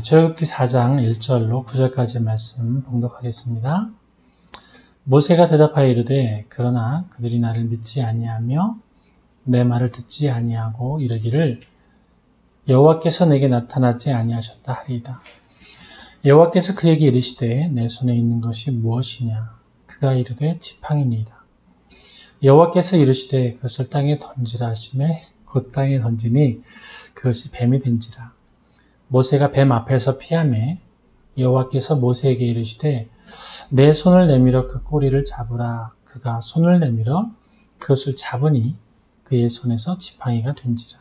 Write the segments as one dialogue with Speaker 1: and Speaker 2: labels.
Speaker 1: 출애굽기 4장 1절로 9절까지 말씀 봉독하겠습니다. 모세가 대답하여 이르되 그러나 그들이 나를 믿지 아니하며 내 말을 듣지 아니하고 이르기를 여호와께서 내게 나타나지 아니하셨다 하리이다. 여호와께서 그에게 이르시되 내 손에 있는 것이 무엇이냐? 그가 이르되 지팡이니이다. 여호와께서 이르시되 그것을 땅에 던지라 하시매 곧 땅에 던지니 그것이 뱀이 된지라. 모세가 뱀 앞에서 피하매 여호와께서 모세에게 이르시되 내 손을 내밀어 그 꼬리를 잡으라. 그가 손을 내밀어 그것을 잡으니 그의 손에서 지팡이가 된지라.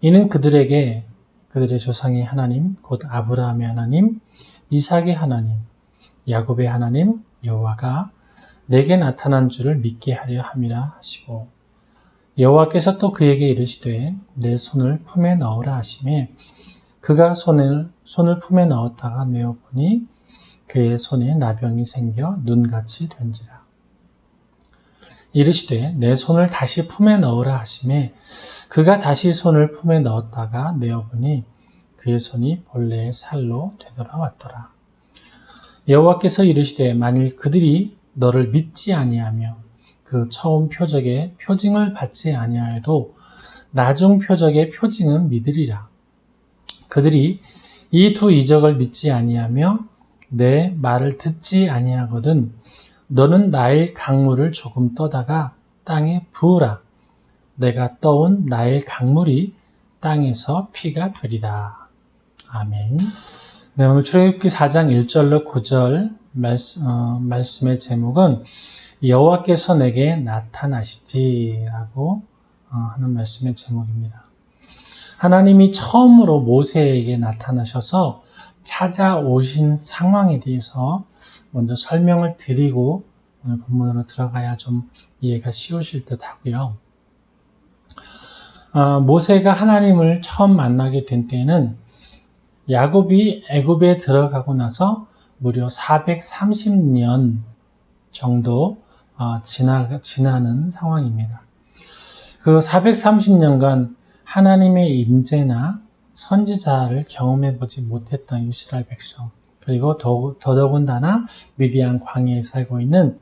Speaker 1: 이는 그들에게 그들의 조상의 하나님 곧 아브라함의 하나님, 이삭의 하나님, 야곱의 하나님 여호와가 내게 나타난 줄을 믿게 하려 함이라 하시고, 여호와께서 또 그에게 이르시되 내 손을 품에 넣으라 하시매 그가 손을 품에 넣었다가 내어보니 그의 손에 나병이 생겨 눈같이 된지라. 이르시되 내 손을 다시 품에 넣으라 하시매 그가 다시 손을 품에 넣었다가 내어보니 그의 손이 본래의 살로 되돌아왔더라. 여호와께서 이르시되 만일 그들이 너를 믿지 아니하며 그 처음 표적의 표징을 받지 아니하여도 나중 표적의 표징은 믿으리라. 그들이 이 두 이적을 믿지 아니하며 내 말을 듣지 아니하거든 너는 나일 강물을 조금 떠다가 땅에 부으라. 내가 떠온 나일 강물이 땅에서 피가 되리라. 아멘. 네, 오늘 출애굽기 4장 1절로 9절 말씀의 제목은 여호와께서 내게 나타나시지 라고 하는 말씀의 제목입니다. 하나님이 처음으로 모세에게 나타나셔서 찾아오신 상황에 대해서 먼저 설명을 드리고 오늘 본문으로 들어가야 좀 이해가 쉬우실 듯 하고요. 모세가 하나님을 처음 만나게 된 때는 야곱이 애굽에 들어가고 나서 무려 430년 정도 지나는 상황입니다. 그 430년간 하나님의 임재나 선지자를 경험해보지 못했던 이스라엘 백성, 그리고 더더군다나 미디안 광야에 살고 있는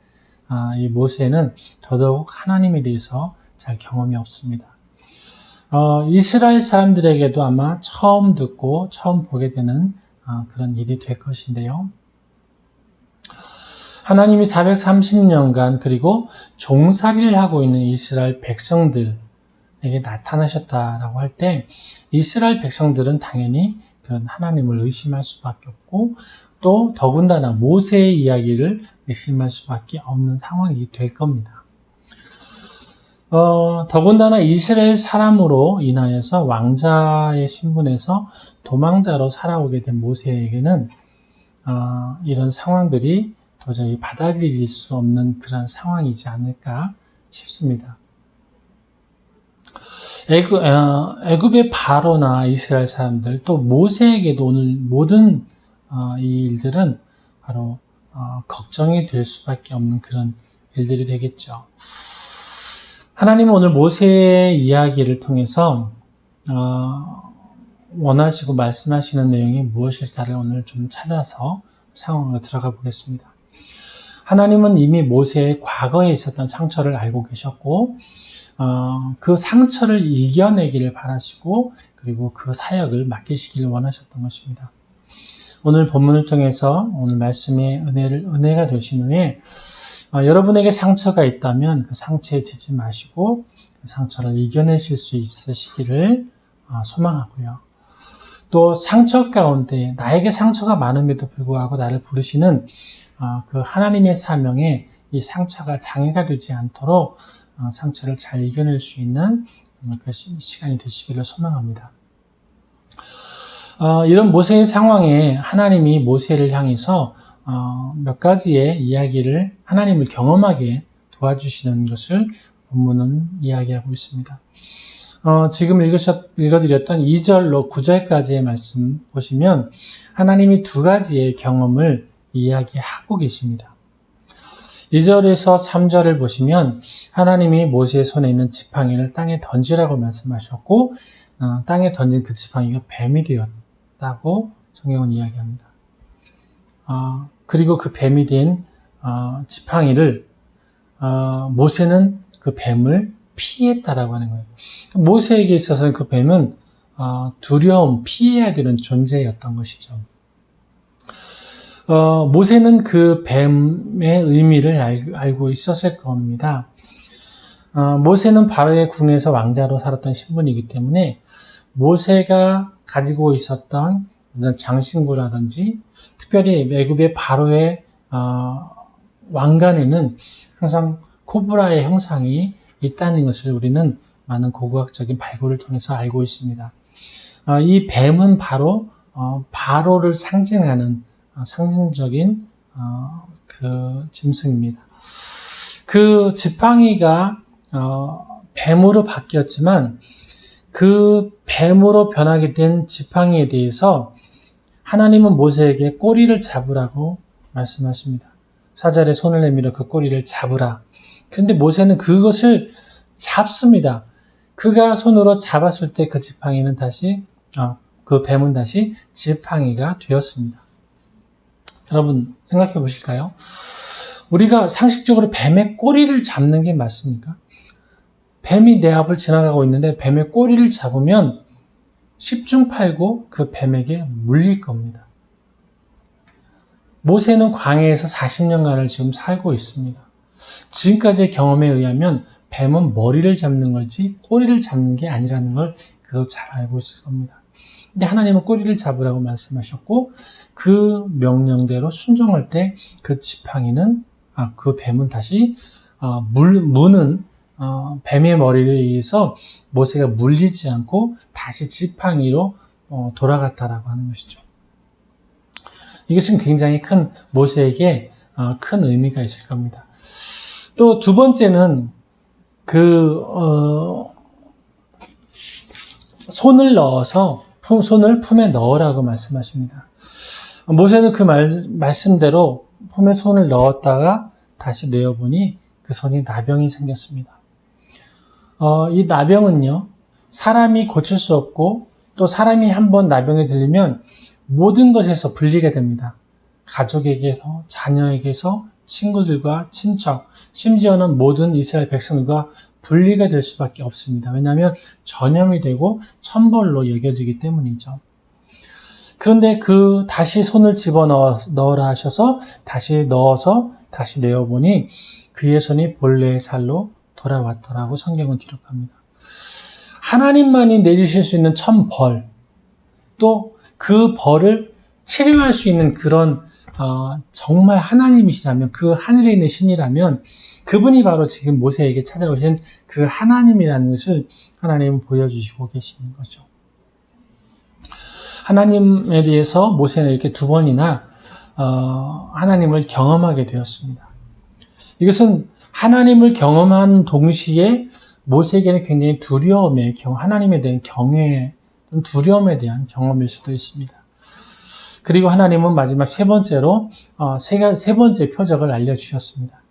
Speaker 1: 이 모세는 더더욱 하나님에 대해서 잘 경험이 없습니다. 이스라엘 사람들에게도 아마 처음 듣고 처음 보게 되는 그런 일이 될 것인데요. 하나님이 430년간 그리고 종살이를 하고 있는 이스라엘 백성들에게 나타나셨다라고 할 때 이스라엘 백성들은 당연히 그런 하나님을 의심할 수밖에 없고 또 더군다나 모세의 이야기를 의심할 수밖에 없는 상황이 될 겁니다. 더군다나 이스라엘 사람으로 인하여서 왕자의 신분에서 도망자로 살아오게 된 모세에게는 이런 상황들이 도저히 받아들일 수 없는 그런 상황이지 않을까 싶습니다. 애굽의 바로나 이스라엘 사람들 또 모세에게도 오늘 모든 이 일들은 바로 걱정이 될 수밖에 없는 그런 일들이 되겠죠. 하나님은 오늘 모세의 이야기를 통해서 원하시고 말씀하시는 내용이 무엇일까를 오늘 좀 찾아서 상황으로 들어가 보겠습니다. 하나님은 이미 모세의 과거에 있었던 상처를 알고 계셨고 그 상처를 이겨내기를 바라시고 그리고 그 사역을 맡기시기를 원하셨던 것입니다. 오늘 본문을 통해서 오늘 말씀의 은혜가 되신 후에 여러분에게 상처가 있다면 그 상처에 지지 마시고 그 상처를 이겨내실 수 있으시기를 소망하고요. 또 상처 가운데 나에게 상처가 많음에도 불구하고 나를 부르시는 그 하나님의 사명에 이 상처가 장애가 되지 않도록 상처를 잘 이겨낼 수 있는 그 시간이 되시기를 소망합니다. 이런 모세의 상황에 하나님이 모세를 향해서 몇 가지의 이야기를 하나님을 경험하게 도와주시는 것을 본문은 이야기하고 있습니다. 지금 읽어드렸던 2절로 9절까지의 말씀 보시면 하나님이 두 가지의 경험을 이야기하고 계십니다. 2절에서 3절을 보시면 하나님이 모세의 손에 있는 지팡이를 땅에 던지라고 말씀하셨고 땅에 던진 그 지팡이가 뱀이 되었다고 성경은 이야기합니다. 그리고 그 뱀이 된 지팡이를 모세는 그 뱀을 피했다라고 하는 거예요. 모세에게 있어서는 그 뱀은 두려움, 피해야 되는 존재였던 것이죠. 모세는 그 뱀의 의미를 알고 있었을 겁니다. 모세는 바로의 궁에서 왕자로 살았던 신분이기 때문에 모세가 가지고 있었던 장신구라든지 특별히 애굽의 바로의 왕관에는 항상 코브라의 형상이 있다는 것을 우리는 많은 고고학적인 발굴을 통해서 알고 있습니다. 이 뱀은 바로 바로를 상징하는 상징적인 그 짐승입니다. 그 지팡이가 뱀으로 바뀌었지만 그 뱀으로 변하게 된 지팡이에 대해서 하나님은 모세에게 꼬리를 잡으라고 말씀하십니다. 사절에 손을 내밀어 그 꼬리를 잡으라. 그런데 모세는 그것을 잡습니다. 그가 손으로 잡았을 때 그 지팡이는 다시 그 뱀은 다시 지팡이가 되었습니다. 여러분 생각해 보실까요? 우리가 상식적으로 뱀의 꼬리를 잡는 게 맞습니까? 뱀이 내 앞을 지나가고 있는데 뱀의 꼬리를 잡으면 10중8구 그 뱀에게 물릴 겁니다. 모세는 광야에서 40년간을 지금 살고 있습니다. 지금까지의 경험에 의하면 뱀은 머리를 잡는 걸지 꼬리를 잡는 게 아니라는 걸 그도 잘 알고 있을 겁니다. 근데 하나님은 꼬리를 잡으라고 말씀하셨고 그 명령대로 순종할 때 그 지팡이는 그 뱀은 다시 무는 뱀의 머리를 의해서 모세가 물리지 않고 다시 지팡이로 돌아갔다라고 하는 것이죠. 이것은 굉장히 큰 모세에게 큰 의미가 있을 겁니다. 또 두 번째는 손을 넣어서 손을 품에 넣으라고 말씀하십니다. 모세는 그 말씀대로 품에 손을 넣었다가 다시 내어보니 그 손이 나병이 생겼습니다. 이 나병은요, 사람이 고칠 수 없고 또 사람이 한번 나병에 들리면 모든 것에서 분리게 됩니다. 가족에게서, 자녀에게서, 친구들과 친척, 심지어는 모든 이스라엘 백성들과 분리가 될 수밖에 없습니다. 왜냐하면 전염이 되고 천벌로 여겨지기 때문이죠. 그런데 다시 손을 집어넣으라 하셔서 다시 넣어서 다시 내어보니 그의 손이 본래의 살로 돌아왔더라고 성경은 기록합니다. 하나님만이 내리실 수 있는 천벌, 또 그 벌을 치료할 수 있는 그런 정말 하나님이시라면, 그 하늘에 있는 신이라면 그분이 바로 지금 모세에게 찾아오신 그 하나님이라는 것을 하나님은 보여주시고 계시는 거죠. 하나님에 대해서 모세는 이렇게 두 번이나 하나님을 경험하게 되었습니다. 이것은 하나님을 경험한 동시에 모세에게는 굉장히 하나님에 대한 경외, 두려움에 대한 경험일 수도 있습니다. 그리고 하나님은 마지막 세 번째로 세 번째 표적을 알려주셨습니다.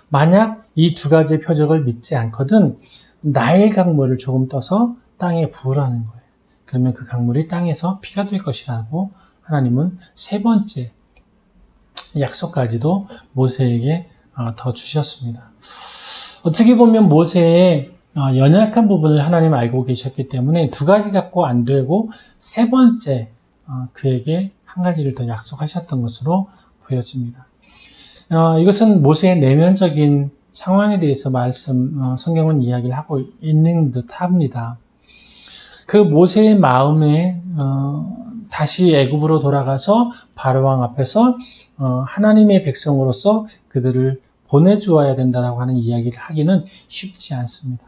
Speaker 1: 만약 이 두 가지의 표적을 믿지 않거든 나일 강물을 조금 떠서 땅에 부으라는 거예요. 그러면 그 강물이 땅에서 피가 될 것이라고 하나님은 세 번째 약속까지도 모세에게 더 주셨습니다. 어떻게 보면 모세의 연약한 부분을 하나님 알고 계셨기 때문에 두 가지 갖고 안 되고 세 번째 그에게 한 가지를 더 약속하셨던 것으로 보여집니다. 이것은 모세의 내면적인 상황에 대해서 성경은 이야기를 하고 있는 듯 합니다. 그 모세의 마음에 다시 애굽으로 돌아가서 바로왕 앞에서 하나님의 백성으로서 그들을 보내주어야 된다라고 하는 이야기를 하기는 쉽지 않습니다.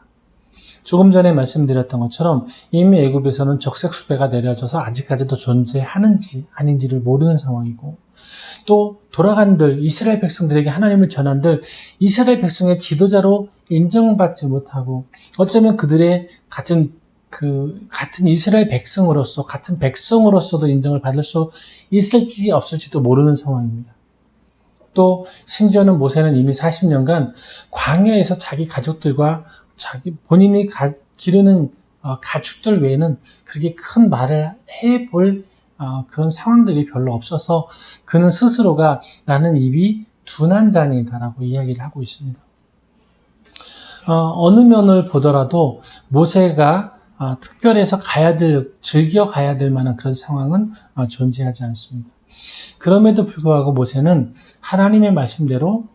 Speaker 1: 조금 전에 말씀드렸던 것처럼 이미 애굽에서는 적색수배가 내려져서 아직까지도 존재하는지 아닌지를 모르는 상황이고, 또 돌아간들 이스라엘 백성들에게 하나님을 전한들 이스라엘 백성의 지도자로 인정받지 못하고, 어쩌면 그들의 같은 이스라엘 백성으로서 같은 백성으로서도 인정을 받을 수 있을지 없을지도 모르는 상황입니다. 또 심지어는 모세는 이미 40년간 광야에서 자기 가족들과 본인이 기르는 가축들 외에는 그렇게 큰 말을 해볼 그런 상황들이 별로 없어서 그는 스스로가 나는 입이 둔한 자니다라고 이야기를 하고 있습니다. 어느 면을 보더라도 모세가 특별해서 즐겨 가야 될 만한 그런 상황은 존재하지 않습니다. 그럼에도 불구하고 모세는 하나님의 말씀대로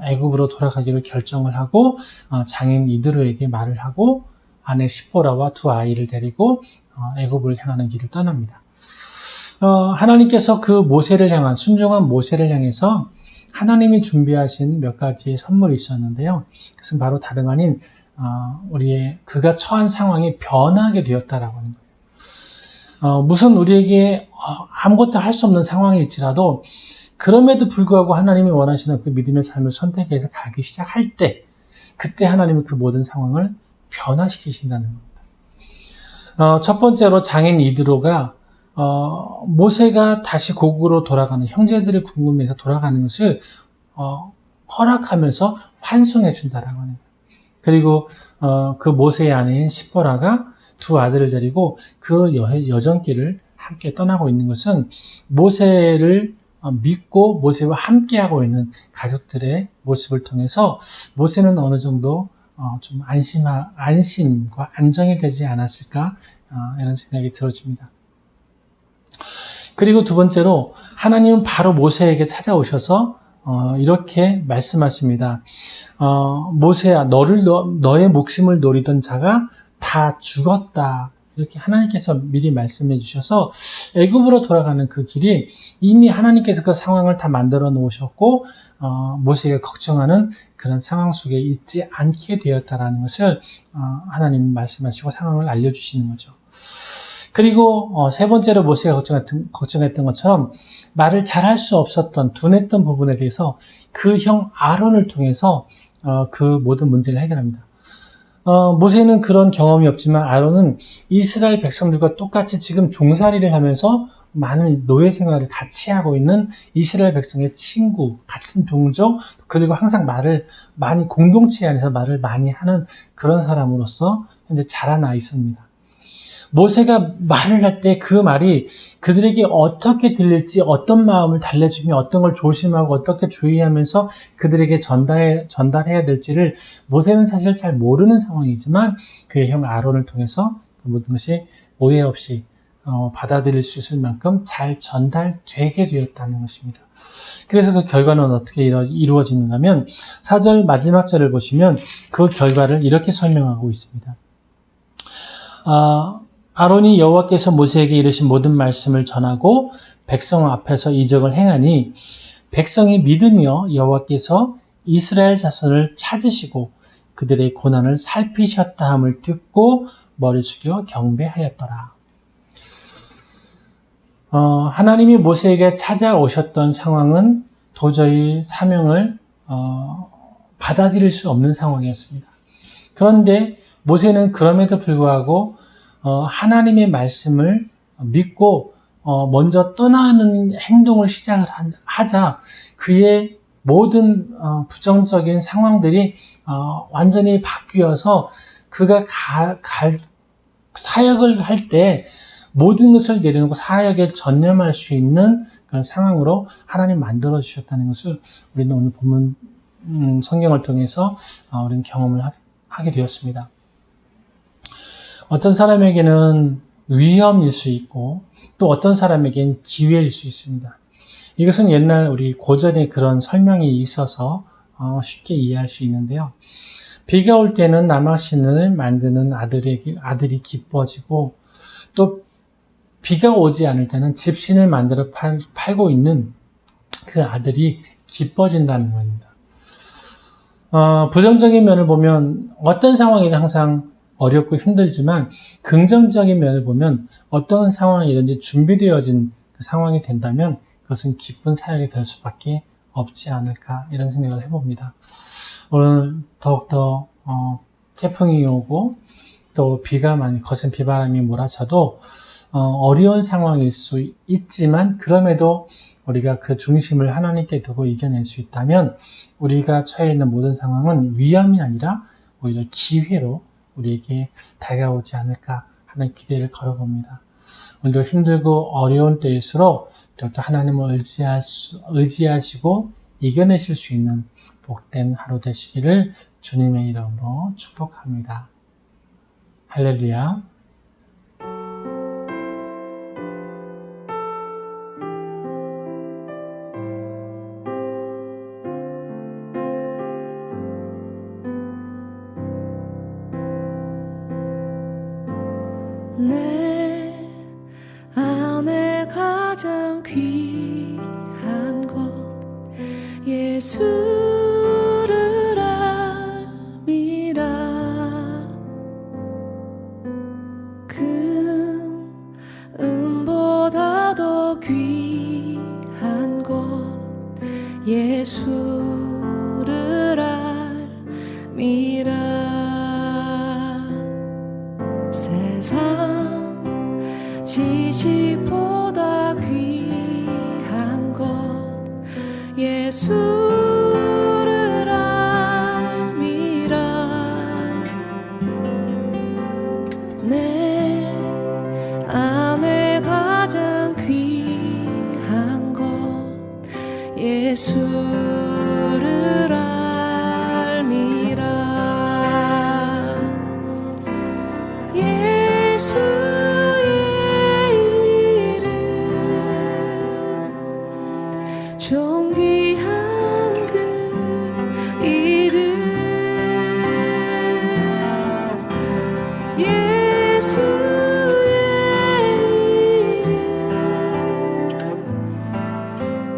Speaker 1: 애굽으로 돌아가기로 결정을 하고 장인 이드로에게 말을 하고 아내 시보라와 두 아이를 데리고 애굽을 향하는 길을 떠납니다. 하나님께서 그 모세를 향한 순종한 모세를 향해서 하나님이 준비하신 몇 가지의 선물이 있었는데요. 그것은 바로 다름 아닌 그가 처한 상황이 변하게 되었다라고 하는 거예요. 무슨 우리에게 아무것도 할 수 없는 상황일지라도 그럼에도 불구하고 하나님이 원하시는 그 믿음의 삶을 선택해서 가기 시작할 때 그때 하나님은 그 모든 상황을 변화시키신다는 겁니다. 첫 번째로 장인 이드로가 모세가 다시 고국으로 돌아가는 형제들이 궁금해서 돌아가는 것을 허락하면서 환송해 준다라고 하는 거예요. 그리고 그 모세의 아내인 시보라가 두 아들을 데리고 그 여정길을 함께 떠나고 있는 것은 모세를 믿고 모세와 함께하고 있는 가족들의 모습을 통해서 모세는 어느 정도 좀 안심과 안정이 되지 않았을까 이런 생각이 들어집니다. 그리고 두 번째로 하나님은 바로 모세에게 찾아오셔서 이렇게 말씀하십니다. 모세야, 너의 목숨을 노리던 자가 다 죽었다. 이렇게 하나님께서 미리 말씀해 주셔서 애굽으로 돌아가는 그 길이 이미 하나님께서 그 상황을 다 만들어 놓으셨고 모세가 걱정하는 그런 상황 속에 있지 않게 되었다라는 것을 하나님 말씀하시고 상황을 알려주시는 거죠. 그리고 세 번째로 모세가 걱정했던 것처럼 말을 잘할 수 없었던 둔했던 부분에 대해서 그 형 아론을 통해서 그 모든 문제를 해결합니다. 모세는 그런 경험이 없지만 아론은 이스라엘 백성들과 똑같이 지금 종살이를 하면서 많은 노예 생활을 같이 하고 있는 이스라엘 백성의 친구, 같은 동족, 그리고 항상 공동체 안에서 말을 많이 하는 그런 사람으로서 현재 자라나 있습니다. 모세가 말을 할 때 그 말이 그들에게 어떻게 들릴지, 어떤 마음을 달래주며 어떤 걸 조심하고 어떻게 주의하면서 그들에게 전달해야 될지를 모세는 사실 잘 모르는 상황이지만 그의 형 아론을 통해서 그 모든 것이 오해 없이 받아들일 수 있을 만큼 잘 전달되게 되었다는 것입니다. 그래서 그 결과는 어떻게 이루어지는가 하면 4절 마지막 절을 보시면 그 결과를 이렇게 설명하고 있습니다. 아론이 여호와께서 모세에게 이르신 모든 말씀을 전하고 백성 앞에서 이적을 행하니 백성이 믿으며 여호와께서 이스라엘 자손을 찾으시고 그들의 고난을 살피셨다 함을 듣고 머리 숙여 경배하였더라. 하나님이 모세에게 찾아오셨던 상황은 도저히 사명을 받아들일 수 없는 상황이었습니다. 그런데 모세는 그럼에도 불구하고 하나님의 말씀을 믿고 먼저 떠나는 행동을 시작을 하자 그의 모든 부정적인 상황들이 완전히 바뀌어서 그가 사역을 할 때 모든 것을 내려놓고 사역에 전념할 수 있는 그런 상황으로 하나님 만들어 주셨다는 것을 우리는 오늘 본문 성경을 통해서 우리는 경험을 하게 되었습니다. 어떤 사람에게는 위험일 수 있고 또 어떤 사람에게는 기회일 수 있습니다. 이것은 옛날 우리 고전에 그런 설명이 있어서 쉽게 이해할 수 있는데요. 비가 올 때는 남학신을 만드는 아들이 기뻐지고 또 비가 오지 않을 때는 집신을 만들어 팔고 있는 그 아들이 기뻐진다는 겁니다. 부정적인 면을 보면 어떤 상황이든 항상 어렵고 힘들지만 긍정적인 면을 보면 어떤 상황이든지 준비되어진 그 상황이 된다면 그것은 기쁜 사역이 될 수밖에 없지 않을까 이런 생각을 해봅니다. 오늘 더욱더 태풍이 오고 또 비가 많이 거센 비바람이 몰아쳐도 어려운 상황일 수 있지만 그럼에도 우리가 그 중심을 하나님께 두고 이겨낼 수 있다면 우리가 처해 있는 모든 상황은 위험이 아니라 오히려 기회로 우리에게 다가오지 않을까 하는 기대를 걸어봅니다. 오늘도 힘들고 어려운 때일수록 이렇게 하나님을 의지하시고 이겨내실 수 있는 복된 하루 되시기를 주님의 이름으로 축복합니다. 할렐루야.
Speaker 2: 내 안에 가장 귀한 것 예수를 알미라. 금보다 더 귀한 것 예수를 알미라. 세상 지식보다 귀한 것 예수를 알미라. 내 안에 가장 귀한 것 예수를 알미라. 존귀한 그 이름 예수의 이름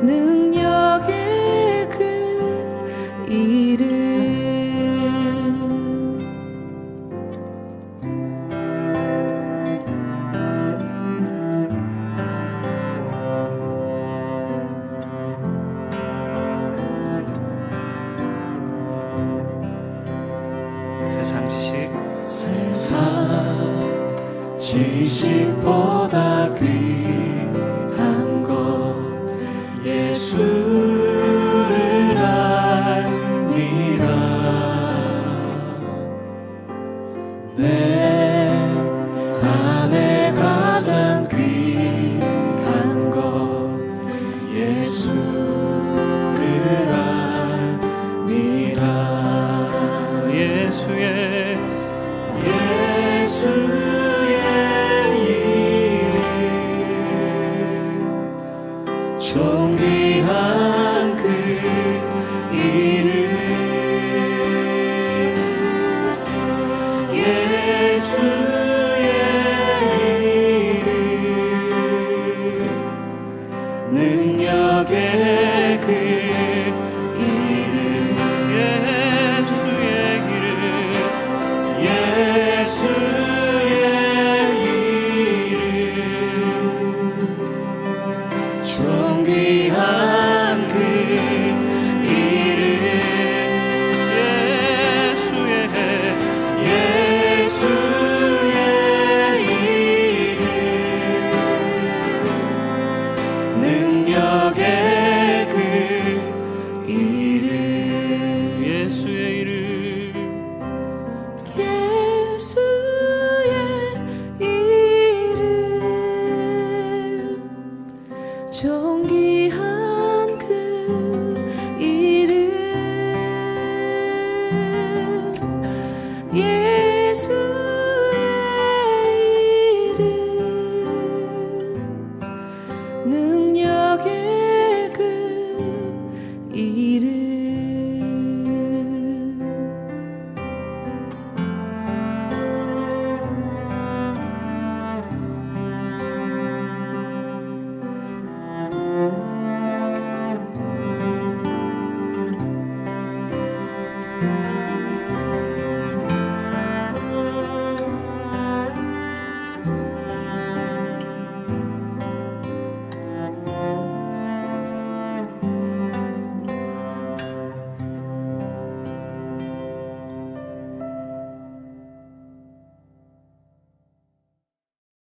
Speaker 2: 능력의 그 이름 세상 지식보다 귀한 것 예수를 알미라. 내 안에 가장 귀한 것 예수를 알미라.
Speaker 3: 예수의